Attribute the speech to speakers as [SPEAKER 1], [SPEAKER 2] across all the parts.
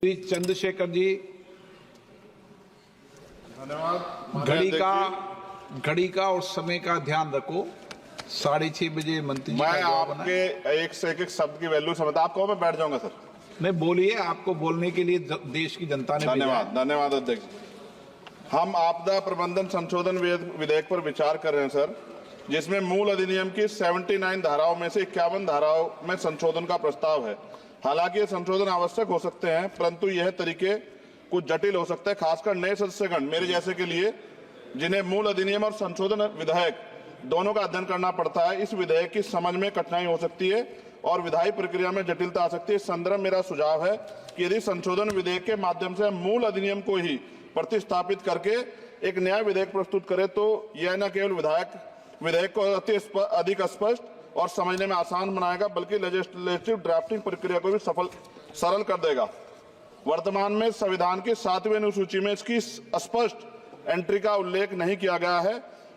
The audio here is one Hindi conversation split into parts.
[SPEAKER 1] चंद्रशेखर जी,
[SPEAKER 2] धन्यवाद।
[SPEAKER 1] घड़ी का और समय का ध्यान रखो। 6:30 बजे मंत्री जी का
[SPEAKER 2] मैं
[SPEAKER 1] जवाब आना है।
[SPEAKER 2] आपके एक से एक शब्द की वैल्यू समझता, आप कहो मैं बैठ जाऊंगा सर।
[SPEAKER 1] नहीं बोलिए, आपको बोलने के लिए देश की जनता ने भेजा है।
[SPEAKER 2] धन्यवाद, धन्यवाद अध्यक्ष। हम आपदा प्रबंधन संशोधन विधेयक पर विचार कर रहे हैं सर, जिसमें मूल अधिनियम की 79 धाराओं में से 51 धाराओं में संशोधन का प्रस्ताव है। हालांकि ये संशोधन आवश्यक हो सकते हैं, परंतु यह तरीके कुछ जटिल हो सकते हैं, खासकर नए सदस्यगण मेरे जैसे के लिए, जिन्हें मूल अधिनियम और संशोधन विधेयक दोनों का अध्ययन करना पड़ता है। इस विधेयक की समझ में कठिनाई हो सकती है और विधायी प्रक्रिया में जटिलता आ सकती है। इस संदर्भ मेरा सुझाव है कि यदि संशोधन विधेयक के माध्यम से मूल अधिनियम को ही प्रतिस्थापित करके एक नया विधेयक प्रस्तुत करे, तो यह न केवल विधेयक को अधिक स्पष्ट और समझने में आसान बनाएगा, बल्कि लेजिस्लेटिव ड्राफ्टिंग प्रक्रिया को भी सरल कर देगा। वर्तमान में संविधान की 7वीं अनुसूची में इसकी स्पष्ट एंट्री का उल्लेख नहीं किया गया है।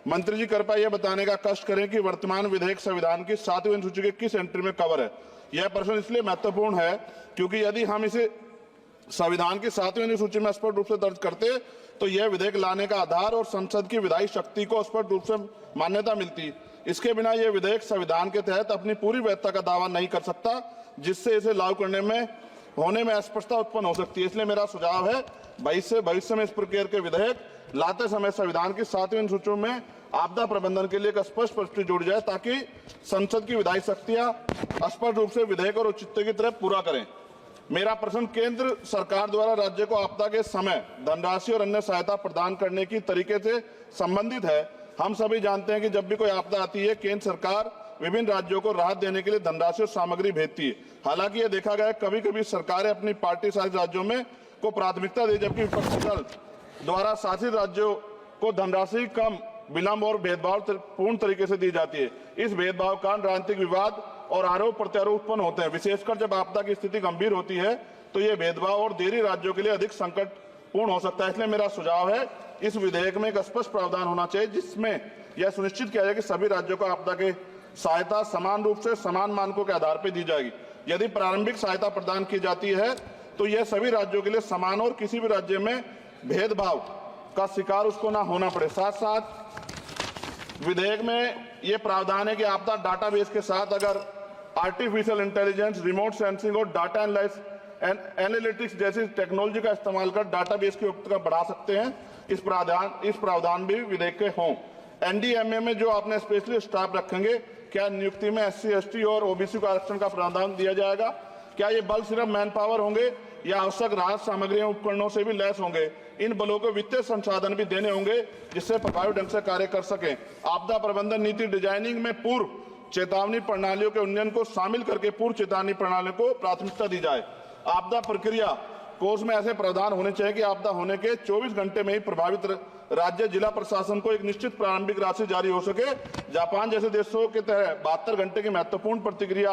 [SPEAKER 2] मंत्री जी कृपया यह बताने का कष्ट करें कि वर्तमान विधेयक संविधान की 7वीं अनुसूची के किस एंट्री में कवर है। यह प्रश्न इसलिए महत्वपूर्ण है क्योंकि यदि हम इसे संविधान की 7वीं अनुसूची में स्पष्ट रूप से दर्ज करते तो यह विधेयक लाने का आधार और संसद की विधायी शक्ति को स्पष्ट रूप से मान्यता मिलती। इसके बिना यह विधेयक संविधान के तहत अपनी पूरी वैधता का दावा नहीं कर सकता, जिससे इसे लागू करने में होने में अस्पष्टता उत्पन्न हो सकती है। इसलिए मेरा सुझाव है भविष्य में इस प्रकार के विधेयक लाते समय संविधान की 7वीं अनुसूची में आपदा प्रबंधन के लिए एक स्पष्ट प्रविष्टि जोड़ी जाए, ताकि संसद की विधायी शक्तियां स्पष्ट रूप से विधेयक और औचित्य की तरफ पूरा करें। मेरा प्रश्न केंद्र सरकार द्वारा राज्य को आपदा के समय धनराशि और अन्य सहायता प्रदान करने की तरीके से संबंधित है। हम सभी जानते हैं कि जब भी कोई आपदा आती है, केंद्र सरकार विभिन्न राज्यों को राहत देने के लिए धनराशि और सामग्री भेजती है। हालांकि यह देखा गया है कभी कभी सरकारें अपनी पार्टी शासित राज्यों में को प्राथमिकता दी, जबकि विपक्षी दल द्वारा शासित राज्यों को धनराशि कम, विलंब और भेदभाव पूर्ण तरीके से दी जाती है। इस भेदभाव का कारण राजनीतिक विवाद और आरोप प्रत्यारोप उत्पन्न होते हैं। विशेषकर जब आपदा की स्थिति गंभीर होती है तो ये भेदभाव और देरी राज्यों के लिए अधिक संकटपूर्ण हो सकता है। इसलिए मेरा सुझाव है इस विधेयक में एक स्पष्ट प्रावधान होना चाहिए, जिसमें यह सुनिश्चित किया जाए कि सभी राज्यों को आपदा के सहायता समान रूप से समान मानकों के आधार पर दी जाएगी। यदि प्रारंभिक सहायता प्रदान की जाती है तो यह सभी राज्यों के लिए समान और किसी भी राज्य में भेदभाव का शिकार उसको ना होना पड़े। साथ साथ विधेयक में यह प्रावधान है कि आपदा डाटाबेस के साथ अगर आर्टिफिशियल इंटेलिजेंस, रिमोट सेंसिंग और डाटा एनालिटिक्स जैसी टेक्नोलॉजी का इस्तेमाल कर डाटाबेस की उपयुक्तता बढ़ा सकते हैं। इस प्रावधान भी विधेयक के हों। एनडीएमए में जो आपने स्पेशली स्टाफ रखेंगे, क्या नियुक्ति में SC, ST और OBC को आरक्षण का प्रावधान दिया जाएगा? क्या ये बल सिर्फ मैन पावर होंगे या आवश्यक राहत सामग्रियों उपकरणों से भी लैस होंगे? इन बलों को वित्तीय संसाधन भी देने होंगे जिससे प्रभावी ढंग से कार्य कर सकें। आपदा प्रबंधन नीति डिजाइनिंग में पूर्व चेतावनी प्रणालियों के उन्नयन को शामिल करके पूर्व चेतावनी प्रणालियों को प्राथमिकता दी जाए। आपदा प्रक्रिया कोष में ऐसे प्रावधान होने चाहिए कि आपदा होने के 24 घंटे में ही प्रभावित राज्य जिला प्रशासन को एक निश्चित प्रारंभिक राशि जारी हो सके। जापान जैसे देशों के तहत 72 घंटे की महत्वपूर्ण प्रतिक्रिया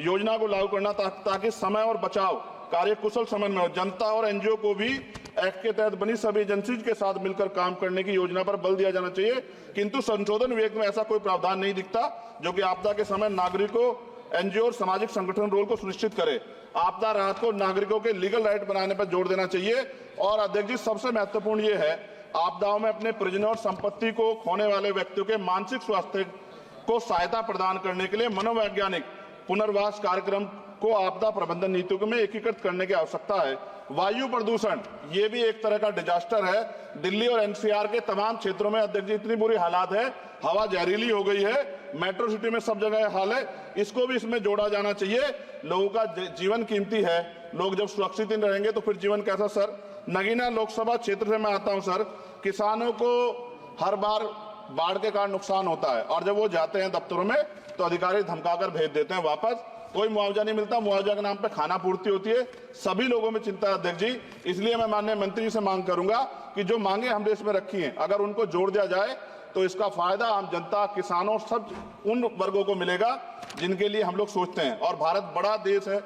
[SPEAKER 2] योजना को लागू करना, ताकि समय और बचाव कार्य कुशल समन्वय हो। जनता और NGO को भी एक्ट के तहत बनी सभी एजेंसीज के साथ मिलकर काम करने की योजना पर बल दिया जाना चाहिए, किंतु संशोधन विधेयक में ऐसा कोई प्रावधान नहीं दिखता जो कि आपदा के समय नागरिकों, NGO और सामाजिक संगठन रोल को सुनिश्चित करे। आपदा राहत को नागरिकों के लीगल राइट बनाने पर जोर देना चाहिए। और अध्यक्ष जी, सबसे महत्वपूर्ण ये है, आपदाओं में अपने परिजनों और संपत्ति को खोने वाले व्यक्तियों के मानसिक स्वास्थ्य को सहायता प्रदान करने के लिए मनोवैज्ञानिक पुनर्वास कार्यक्रम को आपदा प्रबंधन नीतियों में एकीकृत करने की आवश्यकता है। वायु प्रदूषण ये भी एक तरह का डिजास्टर है। दिल्ली और NCR के तमाम क्षेत्रों में अध्यक्ष जी इतनी बुरी हालात है, हवा जहरीली हो गई है। मेट्रो सिटी में सब जगह हाल है, इसको भी इसमें जोड़ा जाना चाहिए। लोगों का जीवन कीमती है, लोग जब सुरक्षित नहीं रहेंगे तो फिर जीवन कैसा? सर, नगीना लोकसभा क्षेत्र से मैं आता हूं सर। किसानों को हर बार बाढ़ के कारण नुकसान होता है और जब वो जाते हैं दफ्तरों में तो अधिकारी धमकाकर भेज देते हैं वापस, कोई मुआवजा नहीं मिलता। मुआवजा के नाम पे खाना पूर्ति होती है। सभी लोगों में चिंता है अध्यक्ष जी। इसलिए मैं माननीय मंत्री जी से मांग करूंगा कि जो मांगे हम देश में रखी हैं, अगर उनको जोड़ दिया जाए तो इसका फायदा आम जनता, किसानों, सब उन वर्गों को मिलेगा जिनके लिए हम लोग सोचते हैं। और भारत बड़ा देश है,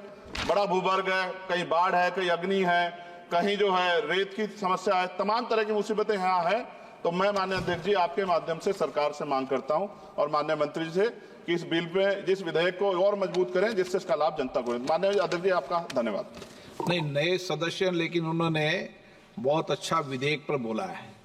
[SPEAKER 2] बड़ा भूवर्ग है, कहीं बाढ़ है, कहीं अग्नि है, कहीं जो है रेत की समस्या है, तमाम तरह की मुसीबतें यहाँ है। तो मैं माननीय अध्यक्ष जी आपके माध्यम से सरकार से मांग करता हूं और माननीय मंत्री जी से कि इस बिल पे, जिस विधेयक को और मजबूत करें जिससे इसका लाभ जनता को। माननीय अध्यक्ष जी आपका धन्यवाद।
[SPEAKER 1] नहीं, नए सदस्य हैं, लेकिन उन्होंने बहुत अच्छा विधेयक पर बोला है।